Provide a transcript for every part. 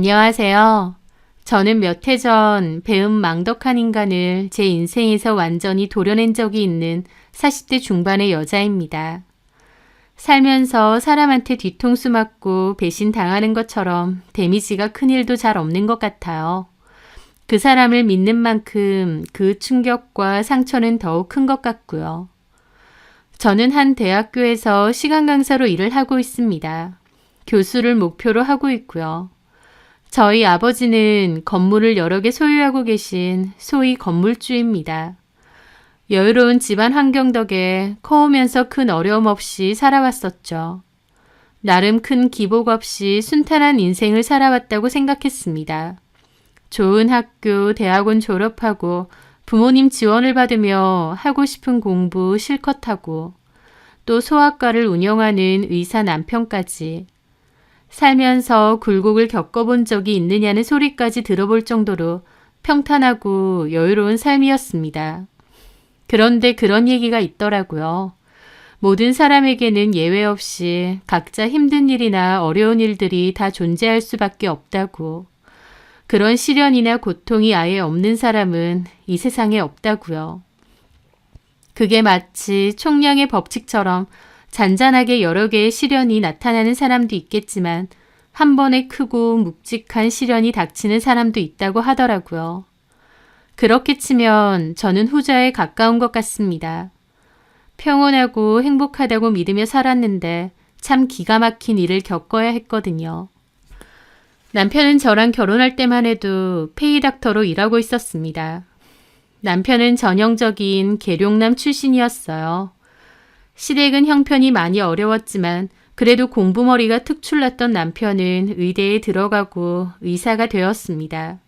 안녕하세요. 저는 몇 해 전 배은 망덕한 인간을 제 인생에서 완전히 도려낸 적이 있는 40대 중반의 여자입니다. 살면서 사람한테 뒤통수 맞고 배신 당하는 것처럼 데미지가 큰 일도 잘 없는 것 같아요. 그 사람을 믿는 만큼 그 충격과 상처는 더욱 큰 것 같고요. 저는 한 대학교에서 시간 강사로 일을 하고 있습니다. 교수를 목표로 하고 있고요. 저희 아버지는 건물을 여러 개 소유하고 계신 소위 건물주입니다. 여유로운 집안 환경 덕에 커오면서 큰 어려움 없이 살아왔었죠. 나름 큰 기복 없이 순탄한 인생을 살아왔다고 생각했습니다. 좋은 학교, 대학원 졸업하고 부모님 지원을 받으며 하고 싶은 공부 실컷 하고 또 소아과를 운영하는 의사 남편까지 살면서 굴곡을 겪어본 적이 있느냐는 소리까지 들어볼 정도로 평탄하고 여유로운 삶이었습니다. 그런데 그런 얘기가 있더라고요. 모든 사람에게는 예외 없이 각자 힘든 일이나 어려운 일들이 다 존재할 수밖에 없다고. 그런 시련이나 고통이 아예 없는 사람은 이 세상에 없다고요. 그게 마치 총량의 법칙처럼 잔잔하게 여러 개의 시련이 나타나는 사람도 있겠지만 한 번에 크고 묵직한 시련이 닥치는 사람도 있다고 하더라고요. 그렇게 치면 저는 후자에 가까운 것 같습니다. 평온하고 행복하다고 믿으며 살았는데 참 기가 막힌 일을 겪어야 했거든요. 남편은 저랑 결혼할 때만 해도 페이닥터로 일하고 있었습니다. 남편은 전형적인 계룡남 출신이었어요. 시댁은 형편이 많이 어려웠지만 그래도 공부머리가 특출났던 남편은 의대에 들어가고 의사가 되었습니다.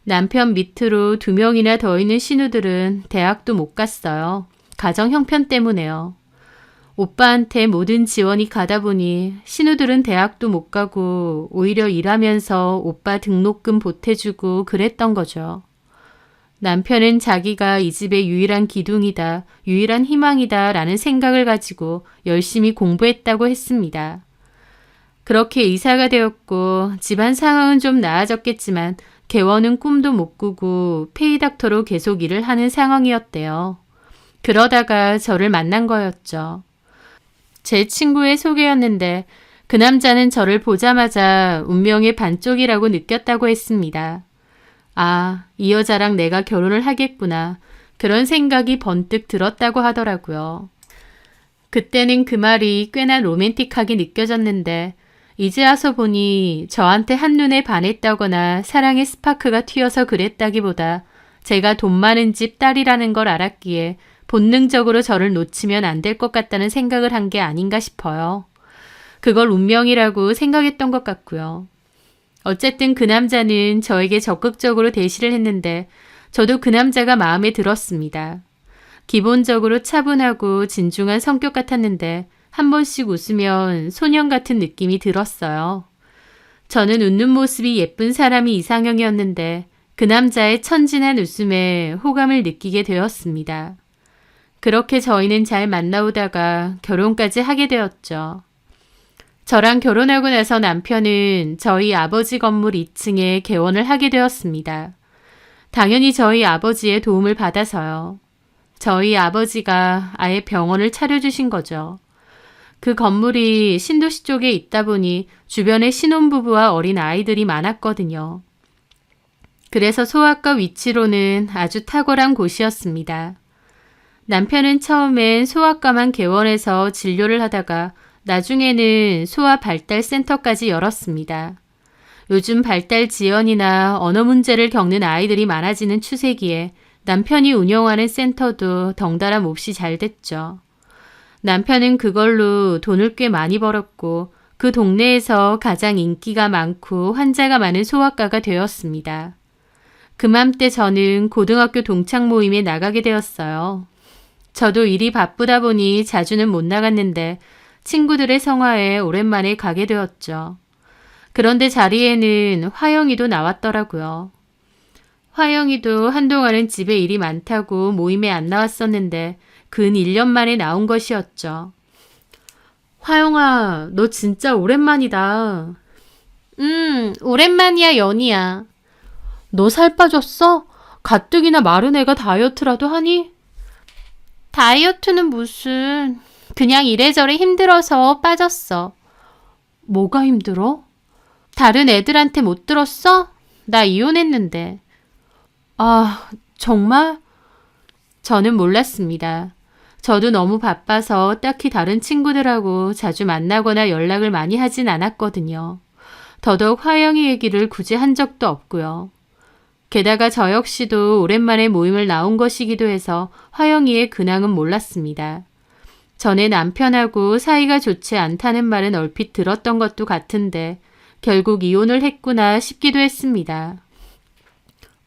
남편 밑으로 2명이나 더 있는 신우들은 대학도 못 갔어요. 가정 형편 때문에요. 오빠한테 모든 지원이 가다 보니 신우들은 대학도 못 가고 오히려 일하면서 오빠 등록금 보태주고 그랬던 거죠. 남편은 자기가 이 집의 유일한 기둥이다, 유일한 희망이다 라는 생각을 가지고 열심히 공부했다고 했습니다. 그렇게 의사가 되었고 집안 상황은 좀 나아졌겠지만 개원은 꿈도 못 꾸고 페이닥터로 계속 일을 하는 상황이었대요. 그러다가 저를 만난 거였죠. 제 친구의 소개였는데 그 남자는 저를 보자마자 운명의 반쪽이라고 느꼈다고 했습니다. 아, 이 여자랑 내가 결혼을 하겠구나. 그런 생각이 번뜩 들었다고 하더라고요. 그때는 그 말이 꽤나 로맨틱하게 느껴졌는데 이제 와서 보니 저한테 한눈에 반했다거나 사랑의 스파크가 튀어서 그랬다기보다 제가 돈 많은 집 딸이라는 걸 알았기에 본능적으로 저를 놓치면 안 될 것 같다는 생각을 한 게 아닌가 싶어요. 그걸 운명이라고 생각했던 것 같고요. 어쨌든 그 남자는 저에게 적극적으로 대시를 했는데 저도 그 남자가 마음에 들었습니다. 기본적으로 차분하고 진중한 성격 같았는데 한 번씩 웃으면 소년 같은 느낌이 들었어요. 저는 웃는 모습이 예쁜 사람이 이상형이었는데 그 남자의 천진한 웃음에 호감을 느끼게 되었습니다. 그렇게 저희는 잘 만나오다가 결혼까지 하게 되었죠. 저랑 결혼하고 나서 남편은 저희 아버지 건물 2층에 개원을 하게 되었습니다. 당연히 저희 아버지의 도움을 받아서요. 저희 아버지가 아예 병원을 차려주신 거죠. 그 건물이 신도시 쪽에 있다 보니 주변에 신혼부부와 어린 아이들이 많았거든요. 그래서 소아과 위치로는 아주 탁월한 곳이었습니다. 남편은 처음엔 소아과만 개원해서 진료를 하다가 나중에는 소아 발달 센터까지 열었습니다. 요즘 발달 지연이나 언어 문제를 겪는 아이들이 많아지는 추세기에 남편이 운영하는 센터도 덩달아 몹시 잘 됐죠. 남편은 그걸로 돈을 꽤 많이 벌었고 그 동네에서 가장 인기가 많고 환자가 많은 소아과가 되었습니다. 그맘때 저는 고등학교 동창 모임에 나가게 되었어요. 저도 일이 바쁘다 보니 자주는 못 나갔는데 친구들의 성화에 오랜만에 가게 되었죠. 그런데 자리에는 화영이도 나왔더라고요. 화영이도 한동안은 집에 일이 많다고 모임에 안 나왔었는데 근 1년 만에 나온 것이었죠. 화영아, 너 진짜 오랜만이다. 오랜만이야, 연희야. 너 살 빠졌어? 가뜩이나 마른 애가 다이어트라도 하니? 다이어트는 무슨. 그냥 이래저래 힘들어서 빠졌어. 뭐가 힘들어? 다른 애들한테 못 들었어? 나 이혼했는데. 아, 정말? 저는 몰랐습니다. 저도 너무 바빠서 딱히 다른 친구들하고 자주 만나거나 연락을 많이 하진 않았거든요. 더더욱 화영이 얘기를 굳이 한 적도 없고요. 게다가 저 역시도 오랜만에 모임을 나온 것이기도 해서 화영이의 근황은 몰랐습니다. 전에 남편하고 사이가 좋지 않다는 말은 얼핏 들었던 것도 같은데 결국 이혼을 했구나 싶기도 했습니다.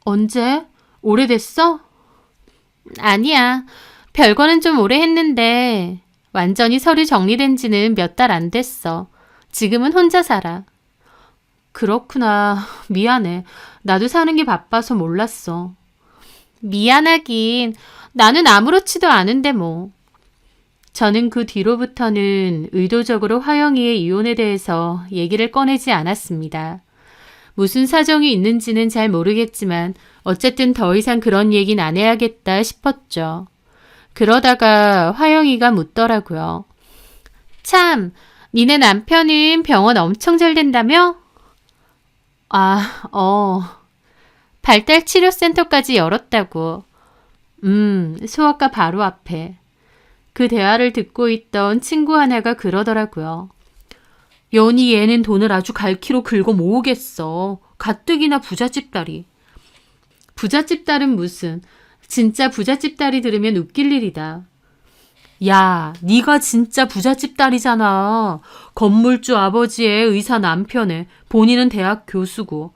언제? 오래됐어? 아니야. 별거는 좀 오래 했는데 완전히 서류 정리된 지는 몇 달 안 됐어. 지금은 혼자 살아. 그렇구나. 미안해. 나도 사는 게 바빠서 몰랐어. 미안하긴. 나는 아무렇지도 않은데 뭐. 저는 그 뒤로부터는 의도적으로 화영이의 이혼에 대해서 얘기를 꺼내지 않았습니다. 무슨 사정이 있는지는 잘 모르겠지만 어쨌든 더 이상 그런 얘기는 안 해야겠다 싶었죠. 그러다가 화영이가 묻더라고요. 참, 니네 남편은 병원 엄청 잘 된다며? 발달치료센터까지 열었다고. 소아과 바로 앞에. 그 대화를 듣고 있던 친구 하나가 그러더라고요. 연희 얘는 돈을 아주 갈퀴로 긁어 모으겠어. 가뜩이나 부잣집 딸이. 부잣집 딸은 무슨. 진짜 부잣집 딸이 들으면 웃길 일이다. 야, 네가 진짜 부잣집 딸이잖아. 건물주 아버지의 의사 남편에 본인은 대학 교수고.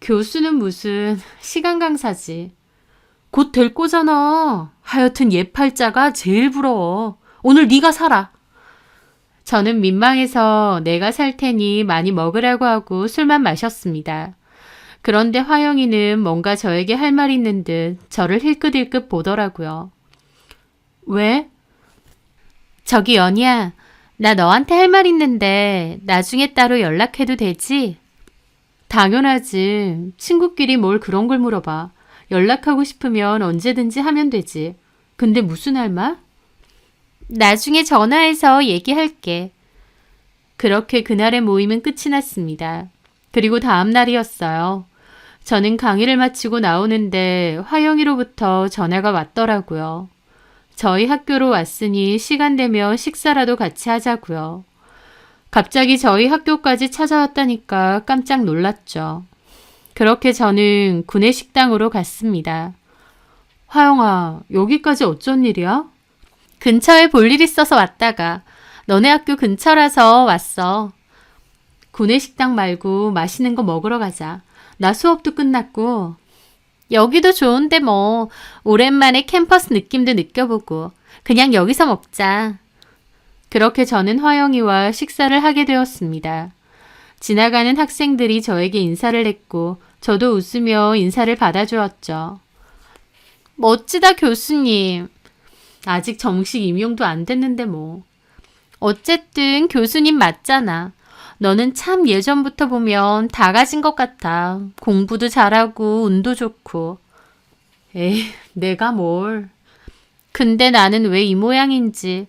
교수는 무슨 시간 강사지. 곧 될 거잖아. 하여튼 얘 팔자가 제일 부러워. 오늘 네가 사라. 저는 민망해서 내가 살 테니 많이 먹으라고 하고 술만 마셨습니다. 그런데 화영이는 뭔가 저에게 할 말 있는 듯 저를 힐끗힐끗 보더라고요. 왜? 저기 연희야, 나 너한테 할 말 있는데 나중에 따로 연락해도 되지? 당연하지. 친구끼리 뭘 그런 걸 물어봐. 연락하고 싶으면 언제든지 하면 되지. 근데 무슨 할 말? 나중에 전화해서 얘기할게. 그렇게 그날의 모임은 끝이 났습니다. 그리고 다음 날이었어요. 저는 강의를 마치고 나오는데 화영이로부터 전화가 왔더라고요. 저희 학교로 왔으니 시간 되면 식사라도 같이 하자고요. 갑자기 저희 학교까지 찾아왔다니까 깜짝 놀랐죠. 그렇게 저는 구내식당으로 갔습니다. 화영아, 여기까지 어쩐 일이야? 근처에 볼 일 있어서 왔다가 너네 학교 근처라서 왔어. 구내식당 말고 맛있는 거 먹으러 가자. 나 수업도 끝났고. 여기도 좋은데 뭐 오랜만에 캠퍼스 느낌도 느껴보고 그냥 여기서 먹자. 그렇게 저는 화영이와 식사를 하게 되었습니다. 지나가는 학생들이 저에게 인사를 했고 저도 웃으며 인사를 받아주었죠. 멋지다 교수님. 아직 정식 임용도 안 됐는데 뭐. 어쨌든 교수님 맞잖아. 너는 참 예전부터 보면 다 가진 것 같아. 공부도 잘하고 운도 좋고. 에이, 내가 뭘. 근데 나는 왜 이 모양인지.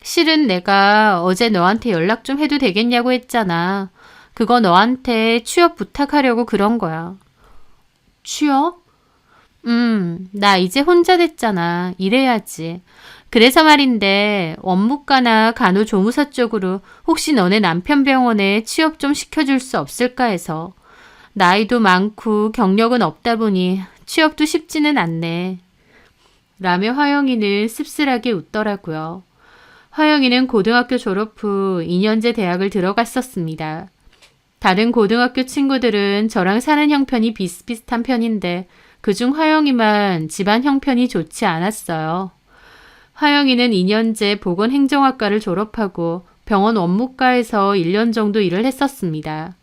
실은 내가 어제 너한테 연락 좀 해도 되겠냐고 했잖아. 그거 너한테 취업 부탁하려고 그런 거야. 취업? 나 이제 혼자 됐잖아. 일해야지. 그래서 말인데 원무과나 간호조무사 쪽으로 혹시 너네 남편 병원에 취업 좀 시켜줄 수 없을까 해서. 나이도 많고 경력은 없다 보니 취업도 쉽지는 않네. 라며 화영이는 씁쓸하게 웃더라고요. 화영이는 고등학교 졸업 후 2년제 대학을 들어갔었습니다. 다른 고등학교 친구들은 저랑 사는 형편이 비슷비슷한 편인데 그중 화영이만 집안 형편이 좋지 않았어요. 화영이는 2년제 보건행정학과를 졸업하고 병원 원무과에서 1년 정도 일을 했었습니다.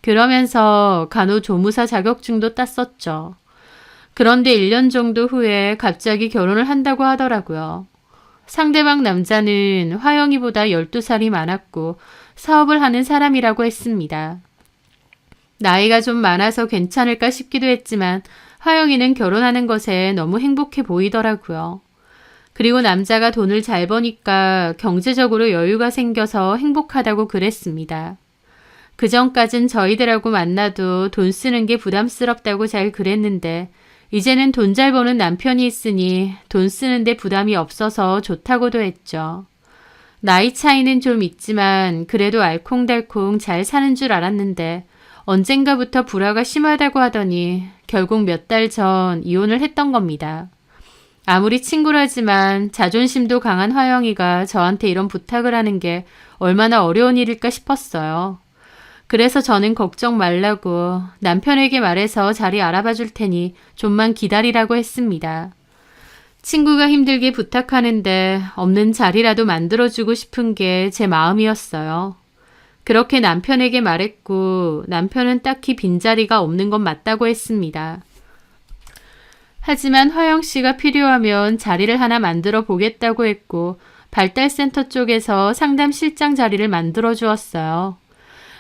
그러면서 간호조무사 자격증도 땄었죠. 그런데 1년 정도 후에 갑자기 결혼을 한다고 하더라고요. 상대방 남자는 화영이보다 12살이 많았고 사업을 하는 사람이라고 했습니다. 나이가 좀 많아서 괜찮을까 싶기도 했지만 화영이는 결혼하는 것에 너무 행복해 보이더라고요. 그리고 남자가 돈을 잘 버니까 경제적으로 여유가 생겨서 행복하다고 그랬습니다. 그전까진 저희들하고 만나도 돈 쓰는 게 부담스럽다고 잘 그랬는데 이제는 돈 잘 버는 남편이 있으니 돈 쓰는데 부담이 없어서 좋다고도 했죠. 나이 차이는 좀 있지만 그래도 알콩달콩 잘 사는 줄 알았는데 언젠가부터 불화가 심하다고 하더니 결국 몇 달 전 이혼을 했던 겁니다. 아무리 친구라지만 자존심도 강한 화영이가 저한테 이런 부탁을 하는 게 얼마나 어려운 일일까 싶었어요. 그래서 저는 걱정 말라고 남편에게 말해서 자리 알아봐 줄 테니 좀만 기다리라고 했습니다. 친구가 힘들게 부탁하는데 없는 자리라도 만들어주고 싶은 게 제 마음이었어요. 그렇게 남편에게 말했고 남편은 딱히 빈자리가 없는 건 맞다고 했습니다. 하지만 화영 씨가 필요하면 자리를 하나 만들어 보겠다고 했고 발달센터 쪽에서 상담 실장 자리를 만들어 주었어요.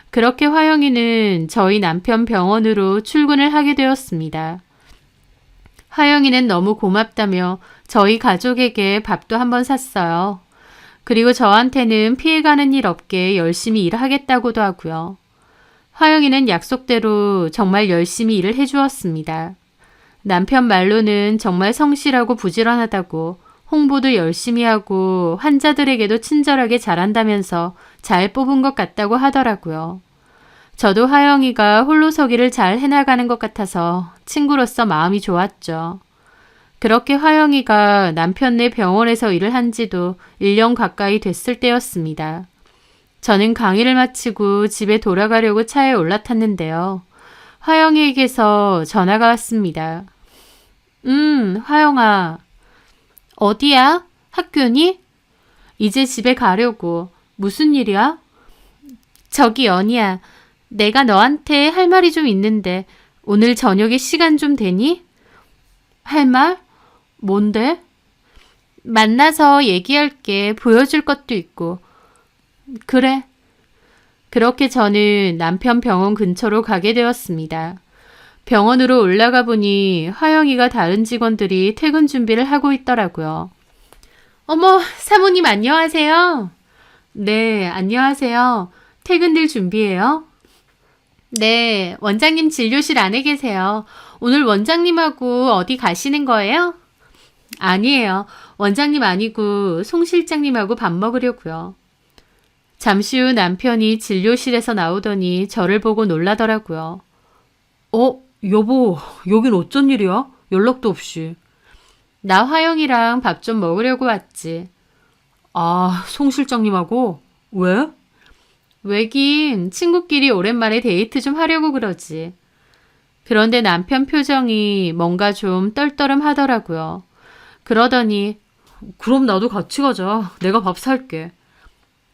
그렇게 화영이는 저희 남편 병원으로 출근을 하게 되었습니다. 화영이는 너무 고맙다며 저희 가족에게 밥도 한번 샀어요. 그리고 저한테는 피해가는 일 없게 열심히 일하겠다고도 하고요. 화영이는 약속대로 정말 열심히 일을 해주었습니다. 남편 말로는 정말 성실하고 부지런하다고 홍보도 열심히 하고 환자들에게도 친절하게 잘한다면서 잘 뽑은 것 같다고 하더라고요. 저도 화영이가 홀로서기를 잘 해나가는 것 같아서 친구로서 마음이 좋았죠. 그렇게 화영이가 남편네 병원에서 일을 한 지도 1년 가까이 됐을 때였습니다. 저는 강의를 마치고 집에 돌아가려고 차에 올라탔는데요. 화영이에게서 전화가 왔습니다. 화영아. 어디야? 학교니? 이제 집에 가려고. 무슨 일이야? 저기 연희야. 내가 너한테 할 말이 좀 있는데 오늘 저녁에 시간 좀 되니? 할 말? 뭔데? 만나서 얘기할게. 보여줄 것도 있고. 그래. 그렇게 저는 남편 병원 근처로 가게 되었습니다. 병원으로 올라가 보니 화영이가 다른 직원들이 퇴근 준비를 하고 있더라고요. 어머, 사모님 안녕하세요. 네, 안녕하세요. 퇴근들 준비해요? 네, 원장님 진료실 안에 계세요. 오늘 원장님하고 어디 가시는 거예요? 아니에요. 원장님 아니고 송 실장님하고 밥 먹으려고요. 잠시 후 남편이 진료실에서 나오더니 저를 보고 놀라더라고요. 여보, 여긴 어쩐 일이야? 연락도 없이. 나 화영이랑 밥 좀 먹으려고 왔지. 아, 송 실장님하고? 왜? 왜긴 친구끼리 오랜만에 데이트 좀 하려고 그러지. 그런데 남편 표정이 뭔가 좀 떨떠름 하더라고요. 그러더니 그럼 나도 같이 가자. 내가 밥 살게.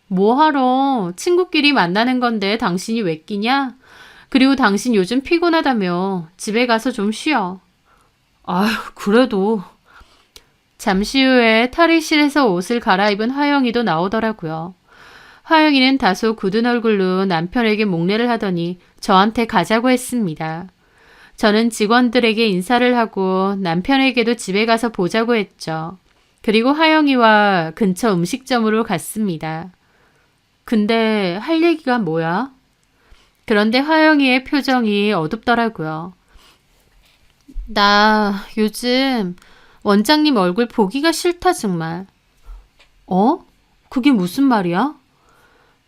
뭐하러? 친구끼리 만나는 건데 당신이 왜 끼냐? 그리고 당신 요즘 피곤하다며. 집에 가서 좀 쉬어. 아휴, 그래도. 잠시 후에 탈의실에서 옷을 갈아입은 화영이도 나오더라고요. 화영이는 다소 굳은 얼굴로 남편에게 목례를 하더니 저한테 가자고 했습니다. 저는 직원들에게 인사를 하고 남편에게도 집에 가서 보자고 했죠. 그리고 화영이와 근처 음식점으로 갔습니다. 근데 할 얘기가 뭐야? 그런데 화영이의 표정이 어둡더라고요. 나 요즘 원장님 얼굴 보기가 싫다 정말. 그게 무슨 말이야?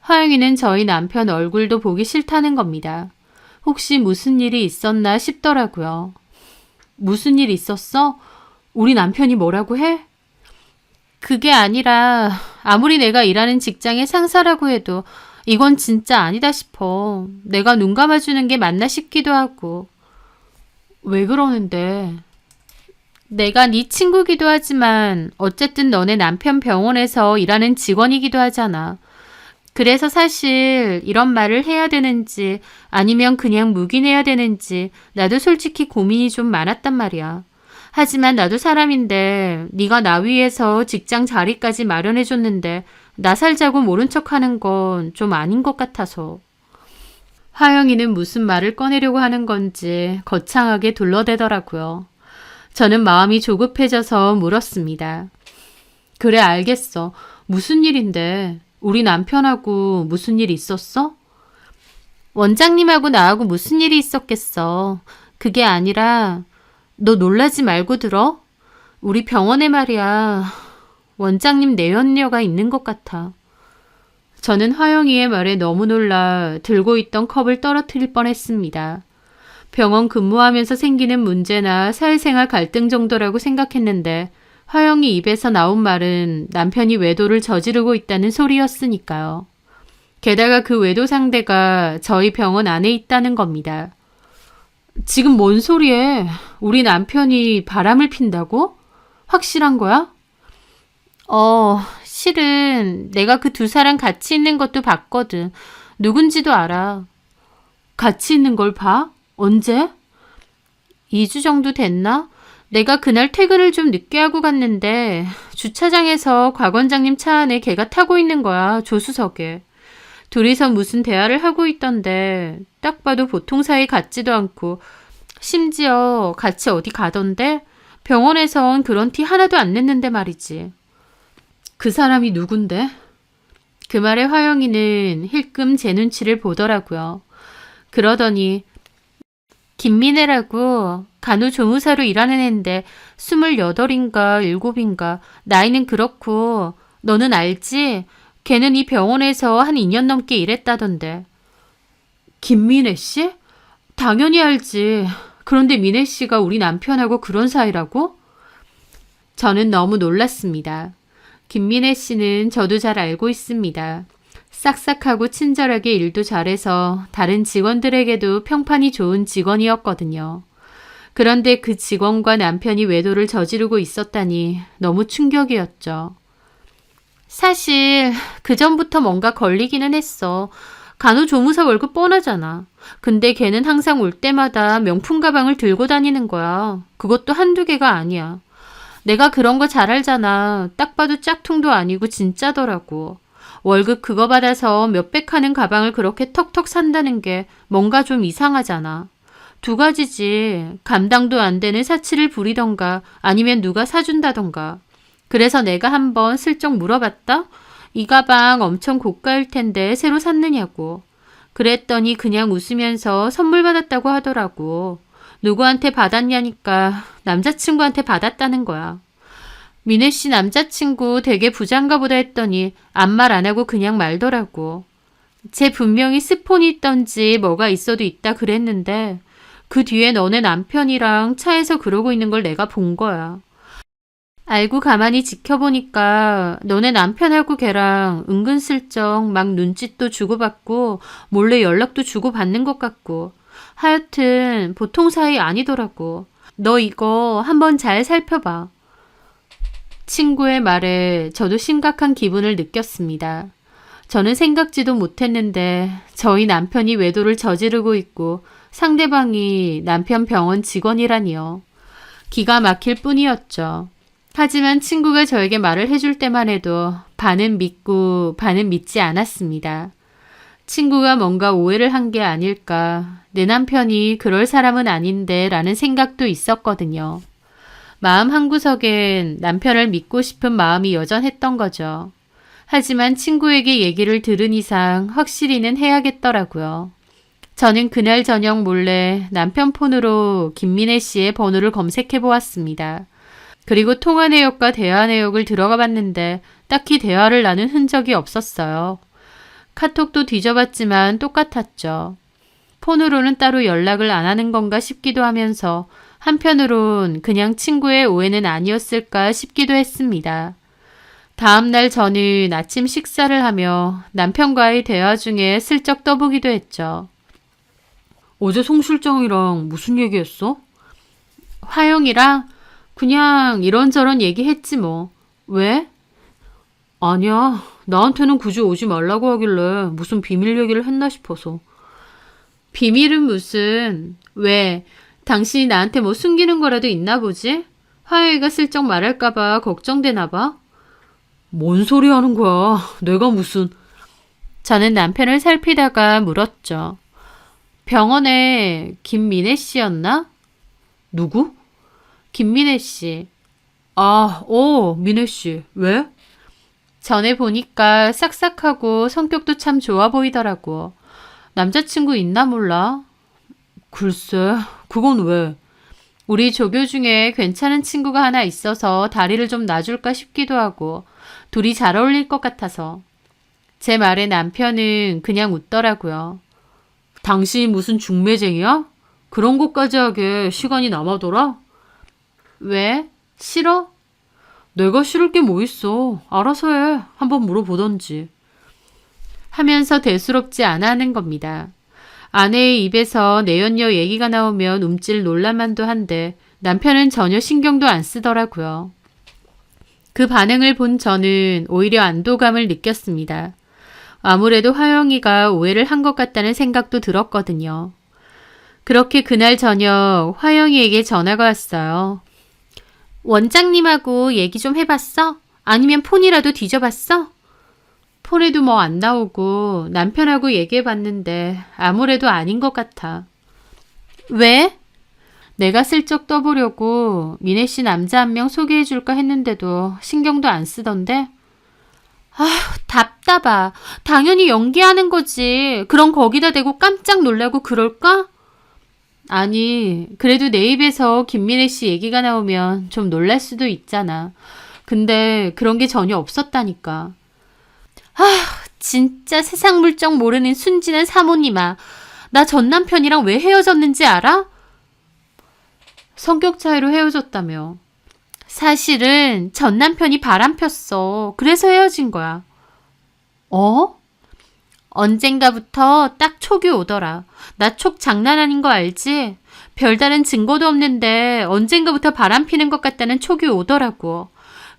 화영이는 저희 남편 얼굴도 보기 싫다는 겁니다. 혹시 무슨 일이 있었나 싶더라고요. 무슨 일 있었어? 우리 남편이 뭐라고 해? 그게 아니라 아무리 내가 일하는 직장의 상사라고 해도 이건 진짜 아니다 싶어. 내가 눈 감아주는 게 맞나 싶기도 하고. 왜 그러는데? 내가 네 친구기도 하지만 어쨌든 너네 남편 병원에서 일하는 직원이기도 하잖아. 그래서 사실 이런 말을 해야 되는지 아니면 그냥 묵인해야 되는지 나도 솔직히 고민이 좀 많았단 말이야. 하지만 나도 사람인데 네가 나 위해서 직장 자리까지 마련해줬는데 나 살자고 모른 척하는 건 좀 아닌 것 같아서. 화영이는 무슨 말을 꺼내려고 하는 건지 거창하게 둘러대더라고요. 저는 마음이 조급해져서 물었습니다. 그래, 알겠어. 무슨 일인데? 우리 남편하고 무슨 일 있었어? 원장님하고 나하고 무슨 일이 있었겠어. 그게 아니라 너 놀라지 말고 들어? 우리 병원에 말이야. 원장님 내연녀가 있는 것 같아. 저는 화영이의 말에 너무 놀라 들고 있던 컵을 떨어뜨릴 뻔했습니다. 병원 근무하면서 생기는 문제나 사회생활 갈등 정도라고 생각했는데 화영이 입에서 나온 말은 남편이 외도를 저지르고 있다는 소리였으니까요. 게다가 그 외도 상대가 저희 병원 안에 있다는 겁니다. 지금 뭔 소리해? 우리 남편이 바람을 핀다고? 확실한 거야? 실은 내가 그 두 사람 같이 있는 것도 봤거든. 누군지도 알아. 같이 있는 걸 봐? 언제? 2주 정도 됐나? 내가 그날 퇴근을 좀 늦게 하고 갔는데 주차장에서 곽 원장님 차 안에 걔가 타고 있는 거야, 조수석에. 둘이서 무슨 대화를 하고 있던데 딱 봐도 보통 사이 같지도 않고 심지어 같이 어디 가던데 병원에선 그런 티 하나도 안 냈는데 말이지. 그 사람이 누군데? 그 말에 화영이는 힐끔 제 눈치를 보더라고요. 그러더니 김민혜라고 간호조무사로 일하는 애인데 28인가 7인가 나이는 그렇고 너는 알지? 걔는 이 병원에서 한 2년 넘게 일했다던데. 김민혜 씨? 당연히 알지. 그런데 민혜 씨가 우리 남편하고 그런 사이라고? 저는 너무 놀랐습니다. 김민혜 씨는 저도 잘 알고 있습니다. 싹싹하고 친절하게 일도 잘해서 다른 직원들에게도 평판이 좋은 직원이었거든요. 그런데 그 직원과 남편이 외도를 저지르고 있었다니 너무 충격이었죠. 사실 그 전부터 뭔가 걸리기는 했어. 간호조무사 월급 뻔하잖아. 근데 걔는 항상 올 때마다 명품 가방을 들고 다니는 거야. 그것도 한두 개가 아니야. 내가 그런 거 잘 알잖아. 딱 봐도 짝퉁도 아니고 진짜더라고. 월급 그거 받아서 몇백 하는 가방을 그렇게 턱턱 산다는 게 뭔가 좀 이상하잖아. 두 가지지. 감당도 안 되는 사치를 부리던가 아니면 누가 사준다던가. 그래서 내가 한번 슬쩍 물어봤다? 이 가방 엄청 고가일 텐데 새로 샀느냐고. 그랬더니 그냥 웃으면서 선물 받았다고 하더라고. 누구한테 받았냐니까 남자친구한테 받았다는 거야. 민혜 씨 남자친구 되게 부자인가 보다 했더니 아무 말 안 하고 그냥 말더라고. 쟤 분명히 스폰이 있던지 뭐가 있어도 있다 그랬는데 그 뒤에 너네 남편이랑 차에서 그러고 있는 걸 내가 본 거야. 알고 가만히 지켜보니까 너네 남편하고 걔랑 은근슬쩍 막 눈짓도 주고받고 몰래 연락도 주고받는 것 같고 하여튼 보통 사이 아니더라고. 너 이거 한번 잘 살펴봐. 친구의 말에 저도 심각한 기분을 느꼈습니다. 저는 생각지도 못했는데 저희 남편이 외도를 저지르고 있고 상대방이 남편 병원 직원이라니요. 기가 막힐 뿐이었죠. 하지만 친구가 저에게 말을 해줄 때만 해도 반은 믿고 반은 믿지 않았습니다. 친구가 뭔가 오해를 한 게 아닐까, 내 남편이 그럴 사람은 아닌데 라는 생각도 있었거든요. 마음 한구석엔 남편을 믿고 싶은 마음이 여전했던 거죠. 하지만 친구에게 얘기를 들은 이상 확실히는 해야겠더라고요. 저는 그날 저녁 몰래 남편 폰으로 김민혜 씨의 번호를 검색해 보았습니다. 그리고 통화 내역과 대화 내역을 들어가 봤는데 딱히 대화를 나눈 흔적이 없었어요. 카톡도 뒤져봤지만 똑같았죠. 폰으로는 따로 연락을 안 하는 건가 싶기도 하면서 한편으론 그냥 친구의 오해는 아니었을까 싶기도 했습니다. 다음 날 저는 아침 식사를 하며 남편과의 대화 중에 슬쩍 떠보기도 했죠. 어제 송 실장이랑 무슨 얘기했어? 화영이랑 그냥 이런저런 얘기했지 뭐. 왜? 아니야. 나한테는 굳이 오지 말라고 하길래 무슨 비밀 얘기를 했나 싶어서. 비밀은 무슨. 왜? 당신이 나한테 뭐 숨기는 거라도 있나 보지? 화영이가 슬쩍 말할까 봐 걱정되나 봐. 뭔 소리 하는 거야. 내가 무슨. 저는 남편을 살피다가 물었죠. 병원에 김민혜 씨였나? 누구? 김민혜 씨. 아, 민혜 씨. 왜? 전에 보니까 싹싹하고 성격도 참 좋아 보이더라고. 남자친구 있나 몰라? 글쎄, 그건 왜? 우리 조교 중에 괜찮은 친구가 하나 있어서 다리를 좀 놔줄까 싶기도 하고 둘이 잘 어울릴 것 같아서. 제 말에 남편은 그냥 웃더라고요. 당신이 무슨 중매쟁이야? 그런 것까지 하게 시간이 남아돌아? 왜? 싫어? 내가 싫을 게 뭐 있어. 알아서 해. 한번 물어보던지. 하면서 대수롭지 않아 하는 겁니다. 아내의 입에서 내연녀 얘기가 나오면 움찔 놀랄만도 한데 남편은 전혀 신경도 안 쓰더라고요. 그 반응을 본 저는 오히려 안도감을 느꼈습니다. 아무래도 화영이가 오해를 한 것 같다는 생각도 들었거든요. 그렇게 그날 저녁 화영이에게 전화가 왔어요. 원장님하고 얘기 좀 해봤어? 아니면 폰이라도 뒤져봤어? 폰에도 뭐 안 나오고 남편하고 얘기해봤는데 아무래도 아닌 것 같아. 왜? 내가 슬쩍 떠보려고 미네 씨 남자 한 명 소개해줄까 했는데도 신경도 안 쓰던데? 아휴, 답답하. 당연히 연기하는 거지. 그럼 거기다 대고 깜짝 놀라고 그럴까? 아니, 그래도 내 입에서 김민혜 씨 얘기가 나오면 좀 놀랄 수도 있잖아. 근데 그런 게 전혀 없었다니까. 아휴, 진짜 세상 물정 모르는 순진한 사모님아. 나 전 남편이랑 왜 헤어졌는지 알아? 성격 차이로 헤어졌다며. 사실은 전 남편이 바람 폈어. 그래서 헤어진 거야. 어? 언젠가부터 딱 촉이 오더라. 나 촉 장난 아닌 거 알지? 별다른 증거도 없는데 언젠가부터 바람 피는 것 같다는 촉이 오더라고.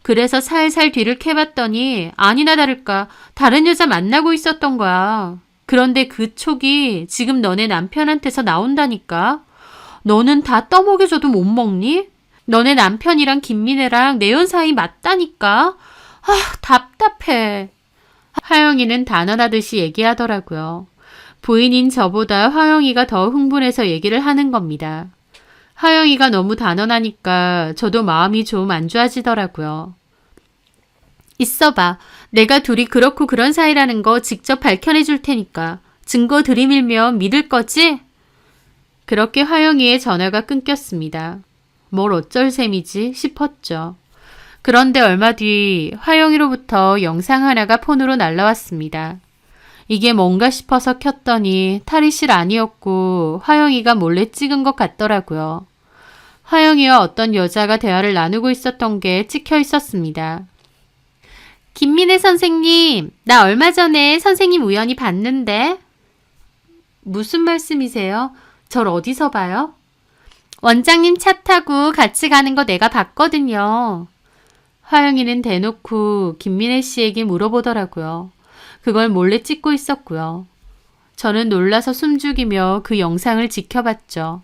그래서 살살 뒤를 캐봤더니 아니나 다를까 다른 여자 만나고 있었던 거야. 그런데 그 촉이 지금 너네 남편한테서 나온다니까. 너는 다 떠먹여줘도 못 먹니? 너네 남편이랑 김민혜랑 내연 사이 맞다니까. 아, 답답해. 화영이는 단언하듯이 얘기하더라고요. 부인인 저보다 화영이가 더 흥분해서 얘기를 하는 겁니다. 화영이가 너무 단언하니까 저도 마음이 좀 안 좋아지더라고요. 있어봐. 내가 둘이 그렇고 그런 사이라는 거 직접 밝혀내 줄 테니까. 증거 들이밀면 믿을 거지? 그렇게 화영이의 전화가 끊겼습니다. 뭘 어쩔 셈이지 싶었죠. 그런데 얼마 뒤 화영이로부터 영상 하나가 폰으로 날라왔습니다. 이게 뭔가 싶어서 켰더니 탈의실 아니었고 화영이가 몰래 찍은 것 같더라고요. 화영이와 어떤 여자가 대화를 나누고 있었던 게 찍혀 있었습니다. 김민혜 선생님, 나 얼마 전에 선생님 우연히 봤는데. 무슨 말씀이세요? 절 어디서 봐요? 원장님 차 타고 같이 가는 거 내가 봤거든요. 화영이는 대놓고 김민혜 씨에게 물어보더라고요. 그걸 몰래 찍고 있었고요. 저는 놀라서 숨죽이며 그 영상을 지켜봤죠.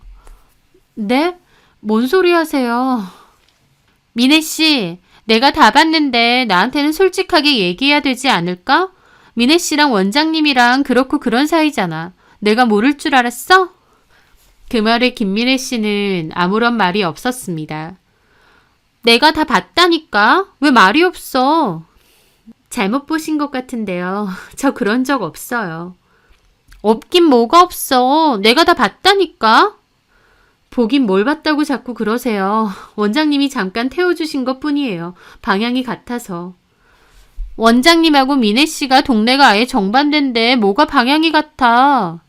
네? 뭔 소리 하세요? 민혜 씨, 내가 다 봤는데 나한테는 솔직하게 얘기해야 되지 않을까? 민혜 씨랑 원장님이랑 그렇고 그런 사이잖아. 내가 모를 줄 알았어? 그 말에 김민혜 씨는 아무런 말이 없었습니다. 내가 다 봤다니까? 왜 말이 없어? 잘못 보신 것 같은데요. 저 그런 적 없어요. 없긴 뭐가 없어. 내가 다 봤다니까? 보긴 뭘 봤다고 자꾸 그러세요. 원장님이 잠깐 태워주신 것 뿐이에요. 방향이 같아서. 원장님하고 민혜 씨가 동네가 아예 정반대인데 뭐가 방향이 같아?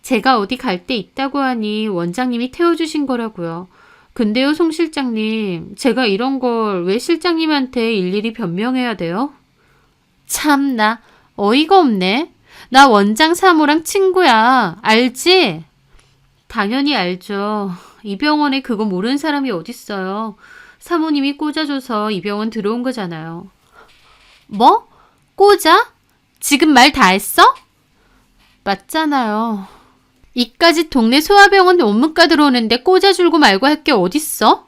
제가 어디 갈 데 있다고 하니 원장님이 태워주신 거라고요. 근데요, 송 실장님, 제가 이런 걸 왜 실장님한테 일일이 변명해야 돼요? 참나, 어이가 없네. 나 원장 사모랑 친구야. 알지? 당연히 알죠. 이 병원에 그거 모르는 사람이 어딨어요. 사모님이 꽂아줘서 이 병원 들어온 거잖아요. 뭐? 꽂아? 지금 말 다 했어? 맞잖아요. 이까지 동네 소아병원 원무과 들어오는데 꽂아줄고 말고 할 게 어딨어?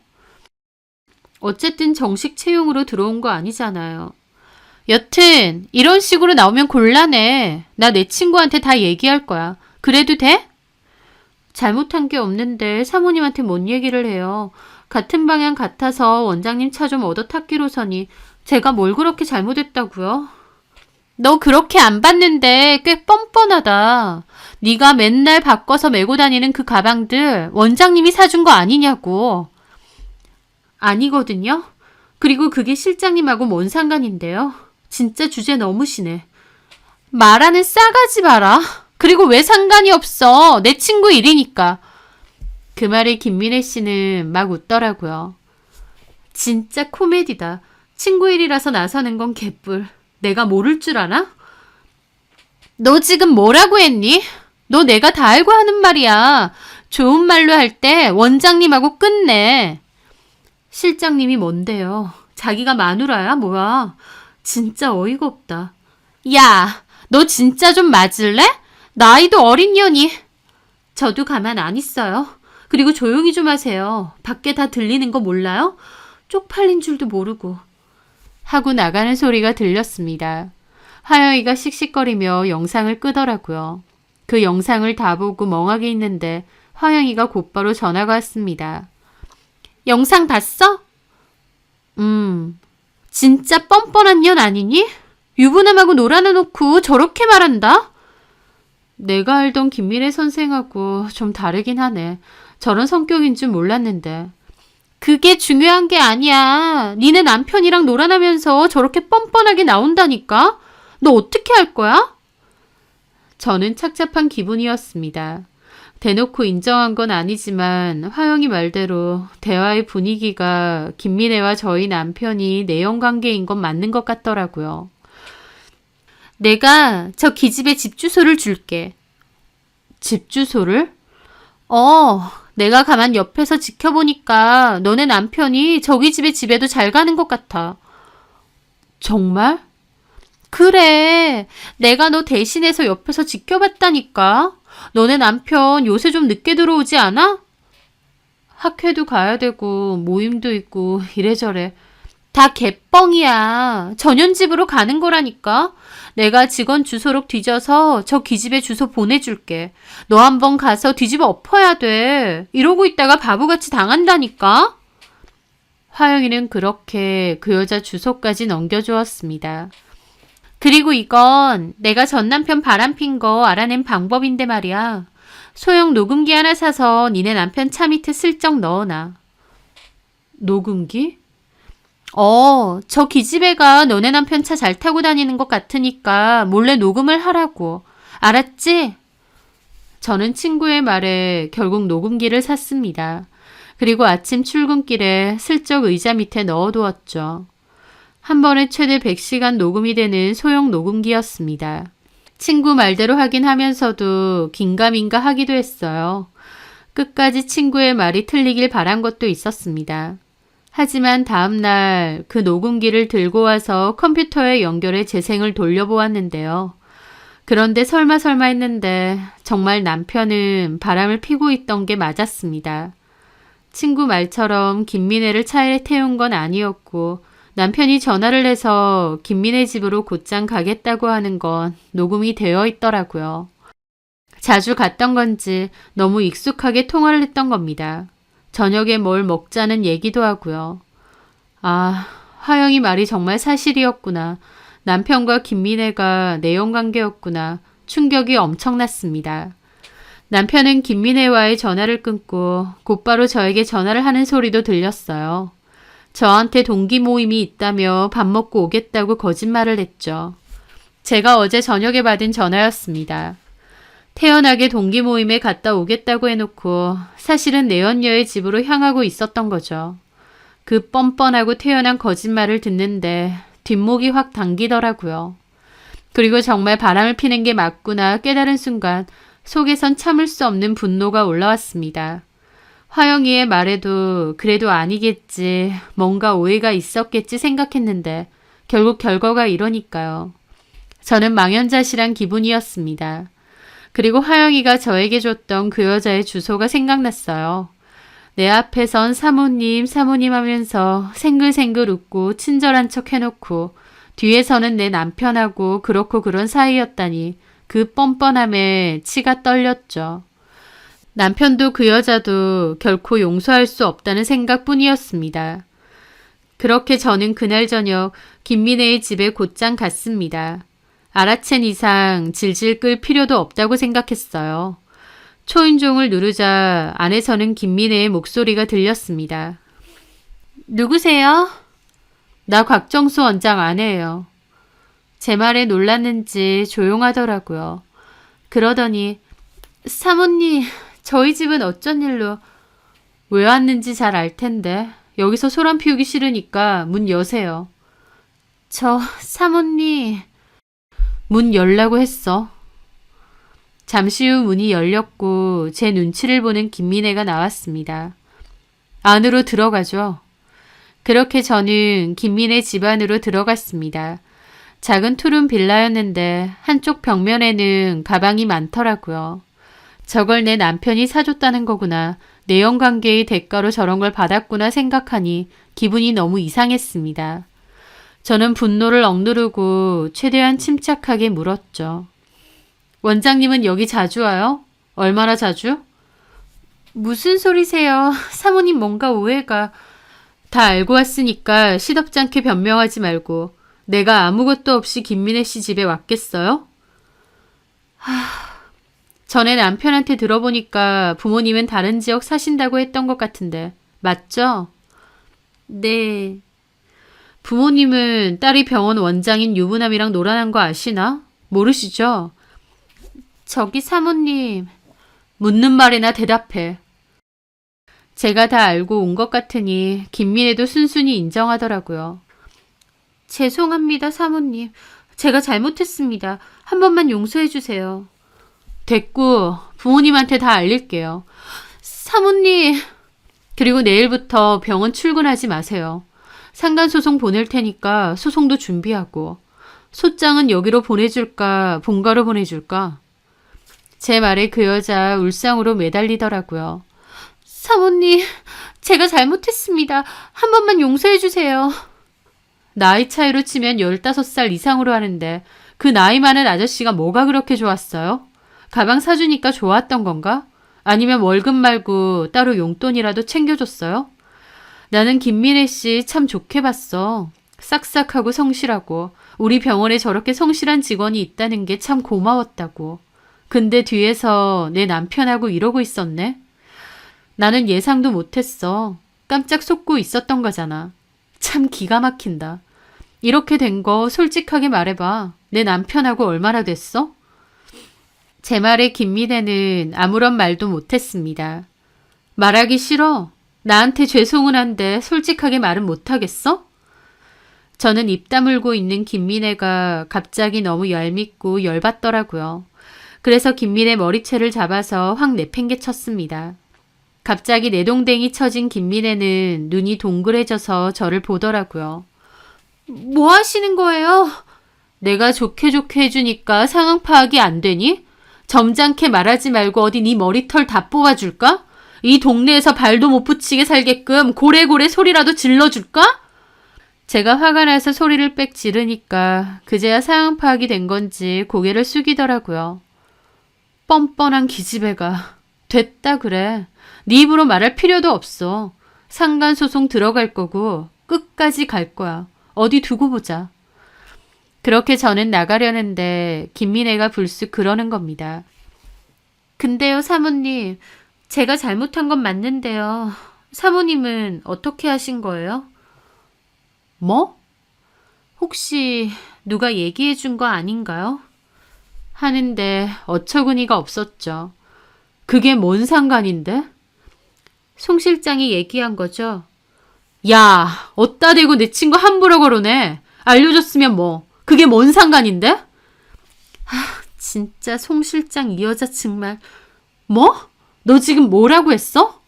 어쨌든 정식 채용으로 들어온 거 아니잖아요. 여튼 이런 식으로 나오면 곤란해. 나 내 친구한테 다 얘기할 거야. 그래도 돼? 잘못한 게 없는데 사모님한테 뭔 얘기를 해요. 같은 방향 같아서 원장님 차 좀 얻어 탔기로서니 제가 뭘 그렇게 잘못했다고요? 너 그렇게 안 봤는데 꽤 뻔뻔하다. 네가 맨날 바꿔서 메고 다니는 그 가방들 원장님이 사준 거 아니냐고. 아니거든요. 그리고 그게 실장님하고 뭔 상관인데요. 진짜 주제 너무 심해. 말하는 싸가지 봐라. 그리고 왜 상관이 없어. 내 친구 일이니까. 그 말에 김민혜 씨는 막 웃더라고요. 진짜 코미디다. 친구 일이라서 나서는 건 개뿔. 내가 모를 줄 아나? 너 지금 뭐라고 했니? 너 내가 다 알고 하는 말이야. 좋은 말로 할 때 원장님하고 끝내. 실장님이 뭔데요? 자기가 마누라야? 뭐야? 진짜 어이가 없다. 야, 너 진짜 좀 맞을래? 나이도 어린 년이. 저도 가만 안 있어요. 그리고 조용히 좀 하세요. 밖에 다 들리는 거 몰라요? 쪽팔린 줄도 모르고. 하고 나가는 소리가 들렸습니다. 화영이가 씩씩거리며 영상을 끄더라고요. 그 영상을 다 보고 멍하게 있는데 화영이가 곧바로 전화가 왔습니다. 영상 봤어? 진짜 뻔뻔한 년 아니니? 유부남하고 놀아놓고 저렇게 말한다? 내가 알던 김미래 선생하고 좀 다르긴 하네. 저런 성격인 줄 몰랐는데. 그게 중요한 게 아니야. 니네 남편이랑 놀아나면서 저렇게 뻔뻔하게 나온다니까? 너 어떻게 할 거야? 저는 착잡한 기분이었습니다. 대놓고 인정한 건 아니지만 화영이 말대로 대화의 분위기가 김미래와 저희 남편이 내연관계인 건 맞는 것 같더라고요. 내가 저 기집애 집 주소를 줄게. 집 주소를? 내가 가만 옆에서 지켜보니까 너네 남편이 저기 집에 집에도 잘 가는 것 같아. 정말? 그래. 내가 너 대신해서 옆에서 지켜봤다니까. 너네 남편 요새 좀 늦게 들어오지 않아? 학회도 가야 되고 모임도 있고 이래저래. 다 개뻥이야. 전현집으로 가는 거라니까. 내가 직원 주소록 뒤져서 저 기집애 주소 보내줄게. 너 한번 가서 뒤집어 엎어야 돼. 이러고 있다가 바보같이 당한다니까. 화영이는 그렇게 그 여자 주소까지 넘겨주었습니다. 그리고 이건 내가 전 남편 바람핀 거 알아낸 방법인데 말이야. 소형 녹음기 하나 사서 니네 남편 차 밑에 슬쩍 넣어놔. 녹음기? 저 기집애가 너네 남편 차 잘 타고 다니는 것 같으니까 몰래 녹음을 하라고. 알았지? 저는 친구의 말에 결국 녹음기를 샀습니다. 그리고 아침 출근길에 슬쩍 의자 밑에 넣어두었죠. 한 번에 최대 100시간 녹음이 되는 소형 녹음기였습니다. 친구 말대로 하긴 하면서도 긴가민가 하기도 했어요. 끝까지 친구의 말이 틀리길 바란 것도 있었습니다. 하지만 다음날 그 녹음기를 들고 와서 컴퓨터에 연결해 재생을 돌려보았는데요. 그런데 설마 했는데 정말 남편은 바람을 피고 있던 게 맞았습니다. 친구 말처럼 김민혜를 차에 태운 건 아니었고 남편이 전화를 해서 김민혜 집으로 곧장 가겠다고 하는 건 녹음이 되어 있더라고요. 자주 갔던 건지 너무 익숙하게 통화를 했던 겁니다. 저녁에 뭘 먹자는 얘기도 하고요. 아, 화영이 말이 정말 사실이었구나. 남편과 김민혜가 내연관계였구나. 충격이 엄청났습니다. 남편은 김민혜와의 전화를 끊고 곧바로 저에게 전화를 하는 소리도 들렸어요. 저한테 동기 모임이 있다며 밥 먹고 오겠다고 거짓말을 했죠. 제가 어제 저녁에 받은 전화였습니다. 태연하게 동기 모임에 갔다 오겠다고 해놓고 사실은 내연녀의 집으로 향하고 있었던 거죠. 그 뻔뻔하고 태연한 거짓말을 듣는데 뒷목이 확 당기더라고요. 그리고 정말 바람을 피는 게 맞구나 깨달은 순간 속에선 참을 수 없는 분노가 올라왔습니다. 화영이의 말에도 그래도 아니겠지, 뭔가 오해가 있었겠지 생각했는데 결국 결과가 이러니까요. 저는 망연자실한 기분이었습니다. 그리고 화영이가 저에게 줬던 그 여자의 주소가 생각났어요. 내 앞에선 사모님 하면서 생글생글 웃고 친절한 척 해놓고 뒤에서는 내 남편하고 그렇고 그런 사이였다니 그 뻔뻔함에 치가 떨렸죠. 남편도 그 여자도 결코 용서할 수 없다는 생각뿐이었습니다. 그렇게 저는 그날 저녁 김민혜의 집에 곧장 갔습니다. 알아챈 이상 질질 끌 필요도 없다고 생각했어요. 초인종을 누르자 안에서는 김민혜의 목소리가 들렸습니다. 누구세요? 나 곽정수 원장 아내예요. 제 말에 놀랐는지 조용하더라고요. 그러더니 사모님, 저희 집은 어쩐 일로 왜 왔는지 잘 알 텐데 여기서 소란 피우기 싫으니까 문 여세요. 저 사모님, 문 열라고 했어. 잠시 후 문이 열렸고 제 눈치를 보는 김민혜가 나왔습니다. 안으로 들어가죠. 그렇게 저는 김민혜 집 안으로 들어갔습니다. 작은 투룸 빌라였는데 한쪽 벽면에는 가방이 많더라고요. 저걸 내 남편이 사줬다는 거구나. 내연관계의 대가로 저런 걸 받았구나 생각하니 기분이 너무 이상했습니다. 저는 분노를 억누르고 최대한 침착하게 물었죠. 원장님은 여기 자주 와요? 얼마나 자주? 무슨 소리세요? 사모님 뭔가 오해가. 다 알고 왔으니까 시덥잖게 변명하지 말고 내가 아무것도 없이 김민혜 씨 집에 왔겠어요? 전에 남편한테 들어보니까 부모님은 다른 지역 사신다고 했던 것 같은데 맞죠? 네. 부모님은 딸이 병원 원장인 유부남이랑 놀아난 거 아시나? 모르시죠? 저기 사모님, 묻는 말이나 대답해. 제가 다 알고 온 것 같으니 김민혜도 순순히 인정하더라고요. 죄송합니다, 사모님. 제가 잘못했습니다. 한 번만 용서해 주세요. 됐고 부모님한테 다 알릴게요. 사모님. 그리고 내일부터 병원 출근하지 마세요. 상간소송 보낼 테니까 소송도 준비하고. 소장은 여기로 보내줄까 본가로 보내줄까? 제 말에 그 여자 울상으로 매달리더라고요. 사모님, 제가 잘못했습니다. 한 번만 용서해 주세요. 나이 차이로 치면 15살 이상으로 하는데 그 나이 많은 아저씨가 뭐가 그렇게 좋았어요? 가방 사주니까 좋았던 건가? 아니면 월급 말고 따로 용돈이라도 챙겨줬어요? 나는 김민혜 씨 참 좋게 봤어. 싹싹하고 성실하고 우리 병원에 저렇게 성실한 직원이 있다는 게 참 고마웠다고. 근데 뒤에서 내 남편하고 이러고 있었네? 나는 예상도 못했어. 깜짝 속고 있었던 거잖아. 참 기가 막힌다. 이렇게 된 거 솔직하게 말해봐. 내 남편하고 얼마나 됐어? 제 말에 김민혜는 아무런 말도 못했습니다. 말하기 싫어. 나한테 죄송은 한데 솔직하게 말은 못하겠어? 저는 입 다물고 있는 김민혜가 갑자기 너무 얄밉고 열받더라고요. 그래서 김민혜 머리채를 잡아서 확 내팽개쳤습니다. 갑자기 내동댕이 쳐진 김민혜는 눈이 동그래져서 저를 보더라고요. 뭐 하시는 거예요? 내가 좋게 해주니까 상황 파악이 안 되니? 점잖게 말하지 말고 어디 네 머리털 다 뽑아줄까? 이 동네에서 발도 못 붙이게 살게끔 고래고래 소리라도 질러줄까? 제가 화가 나서 소리를 빽 지르니까 그제야 상황 파악이 된 건지 고개를 숙이더라고요. 뻔뻔한 기집애가. 됐다 그래. 네 입으로 말할 필요도 없어. 상간소송 들어갈 거고 끝까지 갈 거야. 어디 두고 보자. 그렇게 저는 나가려는데 김민혜가 불쑥 그러는 겁니다. 근데요, 사모님. 제가 잘못한 건 맞는데요. 사모님은 어떻게 하신 거예요? 뭐? 혹시 누가 얘기해 준 거 아닌가요? 하는데 어처구니가 없었죠. 그게 뭔 상관인데? 송 실장이 얘기한 거죠. 야, 어따 대고 내 친구 함부로 거론해. 알려줬으면 뭐. 그게 뭔 상관인데? 진짜 송 실장 이 여자 정말. 뭐? 너 지금 뭐라고 했어?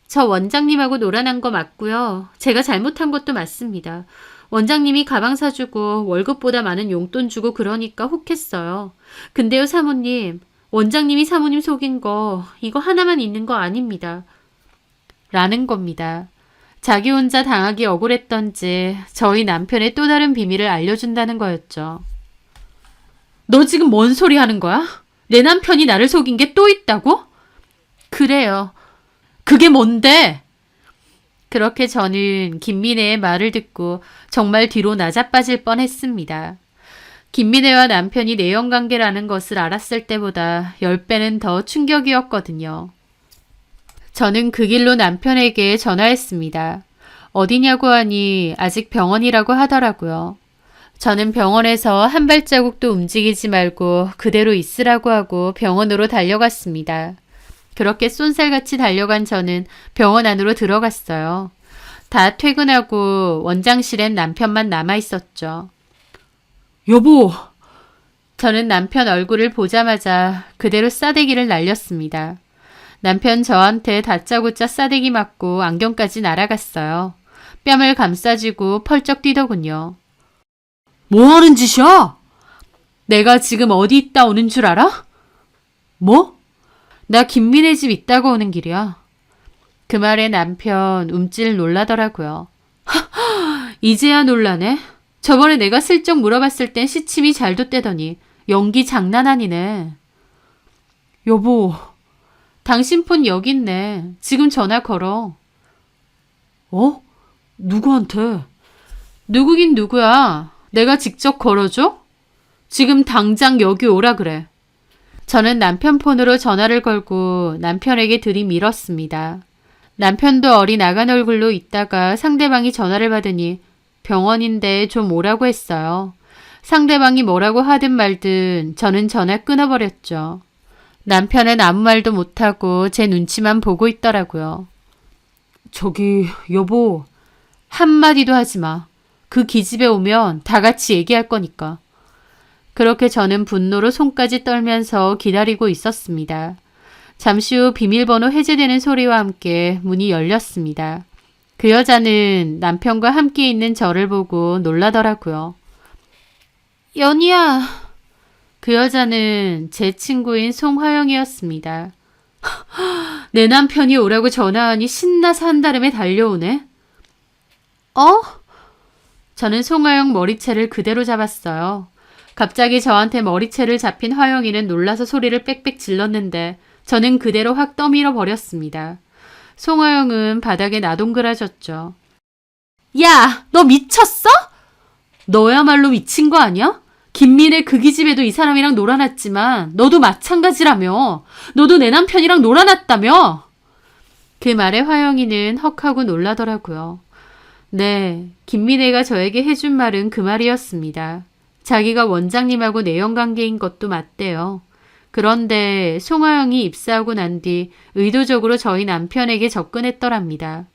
저 원장님하고 놀아난 거 맞고요. 제가 잘못한 것도 맞습니다. 원장님이 가방 사주고 월급보다 많은 용돈 주고 그러니까 혹했어요. 근데요, 사모님. 원장님이 사모님 속인 거 이거 하나만 있는 거 아닙니다. 라는 겁니다. 자기 혼자 당하기 억울했던지 저희 남편의 또 다른 비밀을 알려준다는 거였죠. 너 지금 뭔 소리 하는 거야? 내 남편이 나를 속인 게 또 있다고? 그래요. 그게 뭔데? 그렇게 저는 김미래의 말을 듣고 정말 뒤로 나자빠질 뻔했습니다. 김미래와 남편이 내연관계라는 것을 알았을 때보다 10배는 더 충격이었거든요. 저는 그 길로 남편에게 전화했습니다. 어디냐고 하니 아직 병원이라고 하더라고요. 저는 병원에서 한 발자국도 움직이지 말고 그대로 있으라고 하고 병원으로 달려갔습니다. 그렇게 쏜살같이 달려간 저는 병원 안으로 들어갔어요. 다 퇴근하고 원장실엔 남편만 남아있었죠. 여보! 저는 남편 얼굴을 보자마자 그대로 싸대기를 날렸습니다. 남편 저한테 다짜고짜 싸대기 맞고 안경까지 날아갔어요. 뺨을 감싸쥐고 펄쩍 뛰더군요. 뭐 하는 짓이야? 내가 지금 어디 있다 오는 줄 알아? 뭐? 나 김민혜 집 있다고 오는 길이야. 그 말에 남편 움찔 놀라더라고요. 이제야 놀라네. 저번에 내가 슬쩍 물어봤을 땐 시침이 잘 돋대더니 연기 장난 아니네. 여보, 당신 폰 여기 있네. 지금 전화 걸어. 어? 누구한테? 누구긴 누구야. 내가 직접 걸어줘? 지금 당장 여기 오라 그래. 저는 남편 폰으로 전화를 걸고 남편에게 들이밀었습니다. 남편도 어린 아간 얼굴로 있다가 상대방이 전화를 받으니 병원인데 좀 오라고 했어요. 상대방이 뭐라고 하든 말든 저는 전화 끊어버렸죠. 남편은 아무 말도 못하고 제 눈치만 보고 있더라고요. 저기 여보, 한마디도 하지 마. 그 기집애 오면 다 같이 얘기할 거니까. 그렇게 저는 분노로 손까지 떨면서 기다리고 있었습니다. 잠시 후 비밀번호 해제되는 소리와 함께 문이 열렸습니다. 그 여자는 남편과 함께 있는 저를 보고 놀라더라고요. 연희야. 그 여자는 제 친구인 송화영이었습니다. 내 남편이 오라고 전화하니 신나서 한달음에 달려오네. 어? 저는 송화영 머리채를 그대로 잡았어요. 갑자기 저한테 머리채를 잡힌 화영이는 놀라서 소리를 빽빽 질렀는데 저는 그대로 확 떠밀어 버렸습니다. 송화영은 바닥에 나동그라졌죠. 야, 너 미쳤어? 너야말로 미친 거 아니야? 김민혜 그 기집애도 이 사람이랑 놀아났지만 너도 마찬가지라며. 너도 내 남편이랑 놀아났다며. 그 말에 화영이는 헉하고 놀라더라고요. 네, 김민혜가 저에게 해준 말은 그 말이었습니다. 자기가 원장님하고 내연관계인 것도 맞대요. 그런데 송화영이 입사하고 난 뒤 의도적으로 저희 남편에게 접근했더랍니다.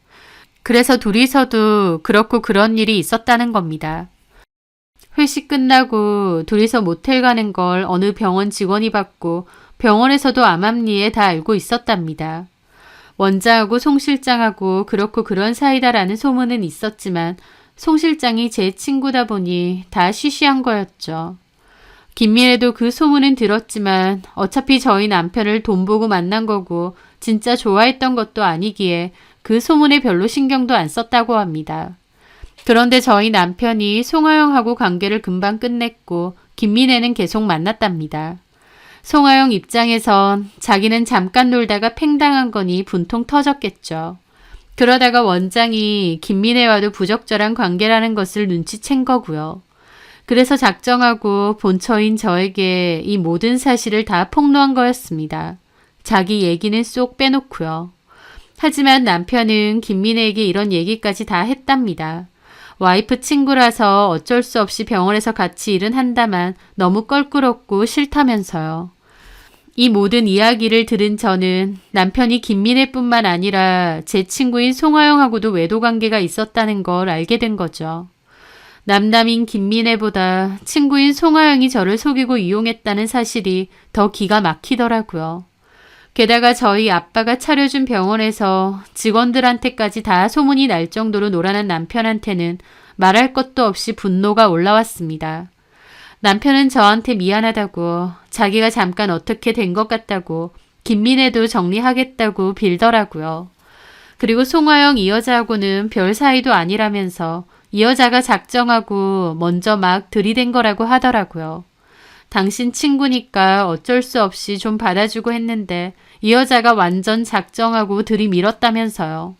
그래서 둘이서도 그렇고 그런 일이 있었다는 겁니다. 회식 끝나고 둘이서 모텔 가는 걸 어느 병원 직원이 봤고 병원에서도 암암리에 다 알고 있었답니다. 원장하고 송 실장하고 그렇고 그런 사이다라는 소문은 있었지만 송 실장이 제 친구다 보니 다 쉬쉬한 거였죠. 김미래도 그 소문은 들었지만 어차피 저희 남편을 돈 보고 만난 거고 진짜 좋아했던 것도 아니기에 그 소문에 별로 신경도 안 썼다고 합니다. 그런데 저희 남편이 송하영하고 관계를 금방 끝냈고 김미래는 계속 만났답니다. 송하영 입장에선 자기는 잠깐 놀다가 팽당한 거니 분통 터졌겠죠. 그러다가 원장이 김미래와도 부적절한 관계라는 것을 눈치챈 거고요. 그래서 작정하고 본처인 저에게 이 모든 사실을 다 폭로한 거였습니다. 자기 얘기는 쏙 빼놓고요. 하지만 남편은 김미래에게 이런 얘기까지 다 했답니다. 와이프 친구라서 어쩔 수 없이 병원에서 같이 일은 한다만 너무 껄끄럽고 싫다면서요. 이 모든 이야기를 들은 저는 남편이 김미래뿐만 아니라 제 친구인 송하영하고도 외도 관계가 있었다는 걸 알게 된 거죠. 남남인 김미래보다 친구인 송하영이 저를 속이고 이용했다는 사실이 더 기가 막히더라고요. 게다가 저희 아빠가 차려준 병원에서 직원들한테까지 다 소문이 날 정도로 놀아난 남편한테는 말할 것도 없이 분노가 올라왔습니다. 남편은 저한테 미안하다고, 자기가 잠깐 어떻게 된 것 같다고, 김민혜도 정리하겠다고 빌더라고요. 그리고 송하영 이 여자하고는 별 사이도 아니라면서 이 여자가 작정하고 먼저 막 들이댄 거라고 하더라고요. 당신 친구니까 어쩔 수 없이 좀 받아주고 했는데 이 여자가 완전 작정하고 들이밀었다면서요.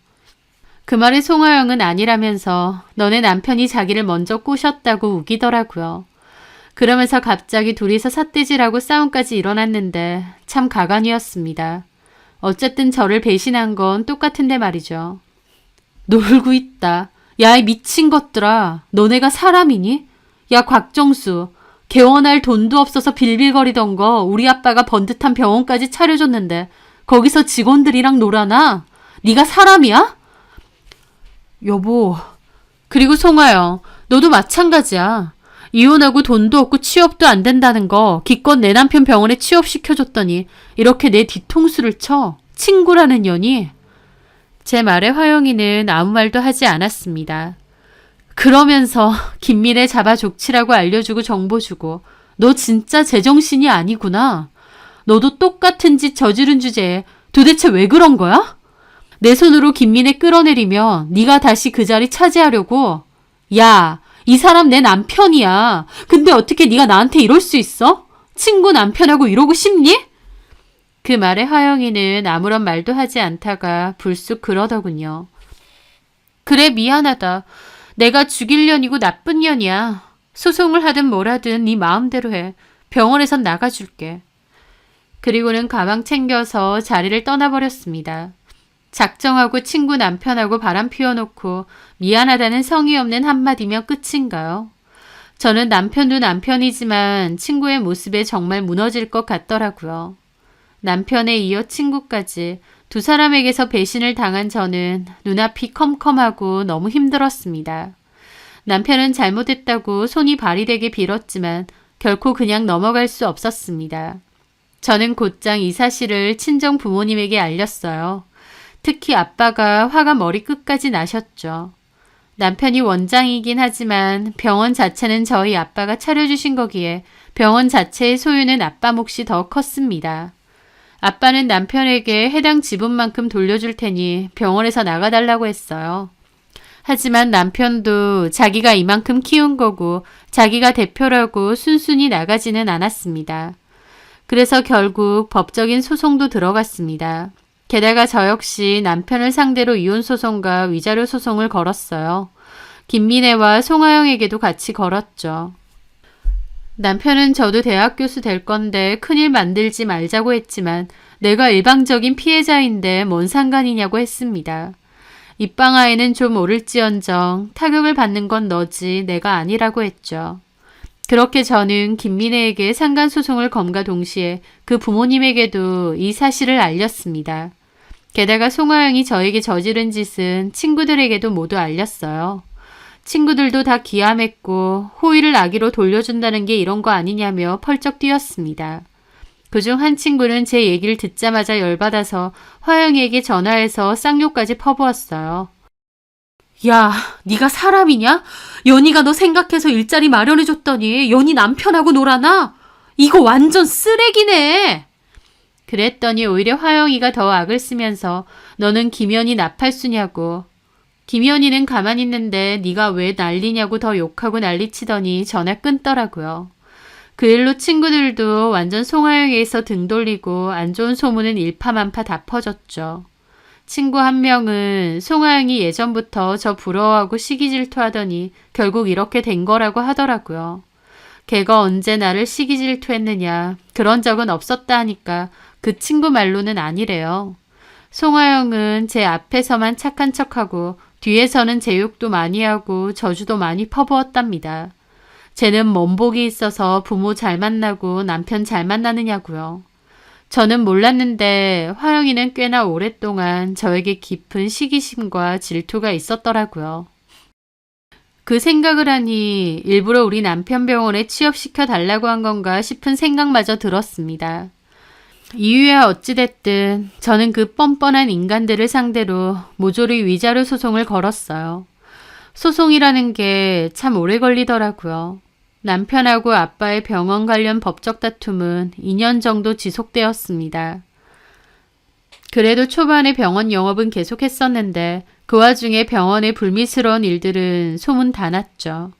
그 말에 송하영은 아니라면서 너네 남편이 자기를 먼저 꼬셨다고 우기더라고요. 그러면서 갑자기 둘이서 삿대질하고 싸움까지 일어났는데 참 가관이었습니다. 어쨌든 저를 배신한 건 똑같은데 말이죠. 놀고 있다. 야, 이 미친 것들아. 너네가 사람이니? 야, 곽정수. 개원할 돈도 없어서 빌빌거리던 거 우리 아빠가 번듯한 병원까지 차려줬는데 거기서 직원들이랑 놀아나? 네가 사람이야? 여보. 그리고 송하영, 너도 마찬가지야. 이혼하고 돈도 없고 취업도 안 된다는 거 기껏 내 남편 병원에 취업시켜줬더니 이렇게 내 뒤통수를 쳐. 친구라는 년이. 제 말에 화영이는 아무 말도 하지 않았습니다. 그러면서 김미래 잡아 족치라고 알려주고 정보 주고 너 진짜 제정신이 아니구나. 너도 똑같은 짓 저지른 주제에 도대체 왜 그런 거야? 내 손으로 김민혜 끌어내리면 네가 다시 그 자리 차지하려고. 야, 이 사람 내 남편이야. 근데 어떻게 네가 나한테 이럴 수 있어? 친구 남편하고 이러고 싶니? 그 말에 화영이는 아무런 말도 하지 않다가 불쑥 그러더군요. 그래, 미안하다. 내가 죽일 년이고 나쁜 년이야. 소송을 하든 뭘 하든 네 마음대로 해. 병원에선 나가줄게. 그리고는 가방 챙겨서 자리를 떠나버렸습니다. 작정하고 친구 남편하고 바람 피워놓고 미안하다는 성의 없는 한마디면 끝인가요? 저는 남편도 남편이지만 친구의 모습에 정말 무너질 것 같더라고요. 남편에 이어 친구까지 두 사람에게서 배신을 당한 저는 눈앞이 컴컴하고 너무 힘들었습니다. 남편은 잘못했다고 손이 발이 되게 빌었지만 결코 그냥 넘어갈 수 없었습니다. 저는 곧장 이 사실을 친정 부모님에게 알렸어요. 특히 아빠가 화가 머리끝까지 나셨죠. 남편이 원장이긴 하지만 병원 자체는 저희 아빠가 차려주신 거기에 병원 자체의 소유는 아빠 몫이 더 컸습니다. 아빠는 남편에게 해당 지분만큼 돌려줄 테니 병원에서 나가달라고 했어요. 하지만 남편도 자기가 이만큼 키운 거고 자기가 대표라고 순순히 나가지는 않았습니다. 그래서 결국 법적인 소송도 들어갔습니다. 게다가 저 역시 남편을 상대로 이혼소송과 위자료 소송을 걸었어요. 김민혜와 송하영에게도 같이 걸었죠. 남편은 저도 대학 교수 될 건데 큰일 만들지 말자고 했지만 내가 일방적인 피해자인데 뭔 상관이냐고 했습니다. 입방아에는 좀 오를지언정 타격을 받는 건 너지 내가 아니라고 했죠. 그렇게 저는 김민혜에게 상간소송을 건과 동시에 그 부모님에게도 이 사실을 알렸습니다. 게다가 송하영이 저에게 저지른 짓은 친구들에게도 모두 알렸어요. 친구들도 다 기함했고 호의를 아기로 돌려준다는 게 이런 거 아니냐며 펄쩍 뛰었습니다. 그중 한 친구는 제 얘기를 듣자마자 열받아서 화영이에게 전화해서 쌍욕까지 퍼부었어요. 야, 네가 사람이냐? 연희가 너 생각해서 일자리 마련해줬더니 연희 남편하고 놀아나? 이거 완전 쓰레기네. 그랬더니 오히려 화영이가 더 악을 쓰면서 너는 김연희 나팔수냐고. 김연희는 가만히 있는데 네가 왜 난리냐고 더 욕하고 난리치더니 전화 끊더라고요. 그 일로 친구들도 완전 송하영에서 등 돌리고 안 좋은 소문은 일파만파 다 퍼졌죠. 친구 한 명은 송하영이 예전부터 저 부러워하고 시기 질투하더니 결국 이렇게 된 거라고 하더라고요. 걔가 언제 나를 시기 질투했느냐, 그런 적은 없었다 하니까 그 친구 말로는 아니래요. 송하영은 제 앞에서만 착한 척하고 뒤에서는 제 욕도 많이 하고 저주도 많이 퍼부었답니다. 쟤는 뭔 복이 있어서 부모 잘 만나고 남편 잘 만나느냐고요. 저는 몰랐는데 화영이는 꽤나 오랫동안 저에게 깊은 시기심과 질투가 있었더라고요. 그 생각을 하니 일부러 우리 남편 병원에 취업시켜 달라고 한 건가 싶은 생각마저 들었습니다. 이유야 어찌됐든 저는 그 뻔뻔한 인간들을 상대로 모조리 위자료 소송을 걸었어요. 소송이라는 게 참 오래 걸리더라고요. 남편하고 아빠의 병원 관련 법적 다툼은 2년 정도 지속되었습니다. 그래도 초반에 병원 영업은 계속했었는데 그 와중에 병원의 불미스러운 일들은 소문 다 났죠.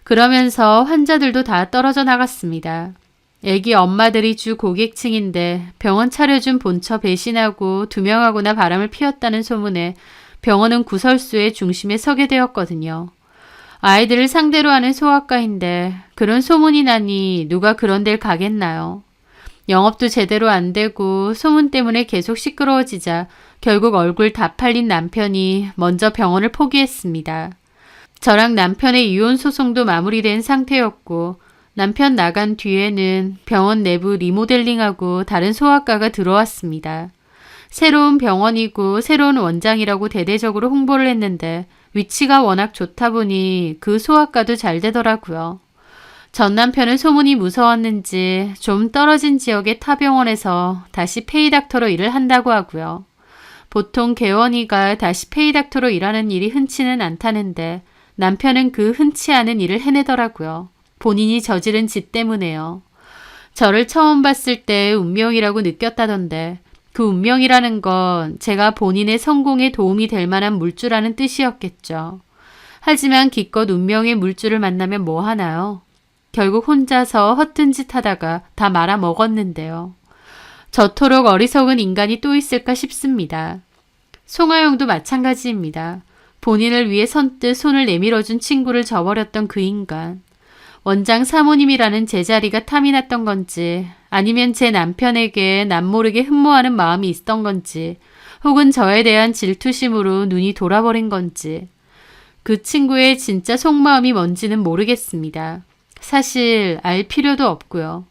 그러면서 환자들도 다 떨어져 나갔습니다. 애기 엄마들이 주 고객층인데 병원 차려준 본처 배신하고 두명하고나 바람을 피웠다는 소문에 병원은 구설수의 중심에 서게 되었거든요. 아이들을 상대로 하는 소아과인데 그런 소문이 나니 누가 그런 데를 가겠나요? 영업도 제대로 안 되고 소문 때문에 계속 시끄러워지자 결국 얼굴 다 팔린 남편이 먼저 병원을 포기했습니다. 저랑 남편의 이혼 소송도 마무리된 상태였고 남편 나간 뒤에는 병원 내부 리모델링하고 다른 소아과가 들어왔습니다. 새로운 병원이고 새로운 원장이라고 대대적으로 홍보를 했는데 위치가 워낙 좋다 보니 그 소아과도 잘 되더라고요. 전 남편은 소문이 무서웠는지 좀 떨어진 지역의 타 병원에서 다시 페이닥터로 일을 한다고 하고요. 보통 개원이가 다시 페이닥터로 일하는 일이 흔치는 않다는데 남편은 그 흔치 않은 일을 해내더라고요. 본인이 저지른 짓 때문에요. 저를 처음 봤을 때 운명이라고 느꼈다던데 그 운명이라는 건 제가 본인의 성공에 도움이 될 만한 물주라는 뜻이었겠죠. 하지만 기껏 운명의 물주를 만나면 뭐 하나요? 결국 혼자서 허튼 짓 하다가 다 말아 먹었는데요. 저토록 어리석은 인간이 또 있을까 싶습니다. 송하영도 마찬가지입니다. 본인을 위해 선뜻 손을 내밀어준 친구를 저버렸던 그 인간. 원장 사모님이라는 제자리가 탐이 났던 건지 아니면 제 남편에게 남모르게 흠모하는 마음이 있던 건지 혹은 저에 대한 질투심으로 눈이 돌아버린 건지 그 친구의 진짜 속마음이 뭔지는 모르겠습니다. 사실 알 필요도 없고요.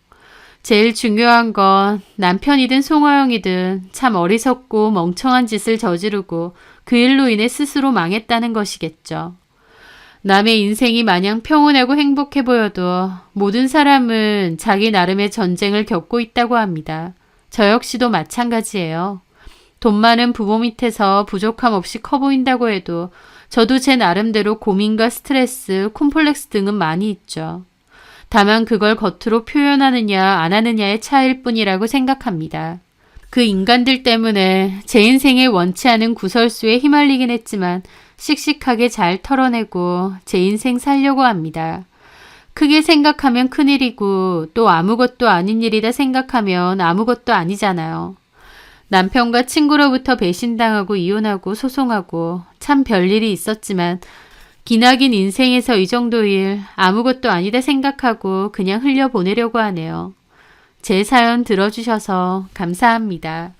제일 중요한 건 남편이든 송하영이든 참 어리석고 멍청한 짓을 저지르고 그 일로 인해 스스로 망했다는 것이겠죠. 남의 인생이 마냥 평온하고 행복해 보여도 모든 사람은 자기 나름의 전쟁을 겪고 있다고 합니다. 저 역시도 마찬가지예요. 돈 많은 부모 밑에서 부족함 없이 커 보인다고 해도 저도 제 나름대로 고민과 스트레스, 콤플렉스 등은 많이 있죠. 다만 그걸 겉으로 표현하느냐 안 하느냐의 차이일 뿐이라고 생각합니다. 그 인간들 때문에 제 인생에 원치 않은 구설수에 휘말리긴 했지만 씩씩하게 잘 털어내고 제 인생 살려고 합니다. 크게 생각하면 큰일이고 또 아무것도 아닌 일이다 생각하면 아무것도 아니잖아요. 남편과 친구로부터 배신당하고 이혼하고 소송하고 참 별일이 있었지만 기나긴 인생에서 이 정도 일 아무것도 아니다 생각하고 그냥 흘려보내려고 하네요. 제 사연 들어주셔서 감사합니다.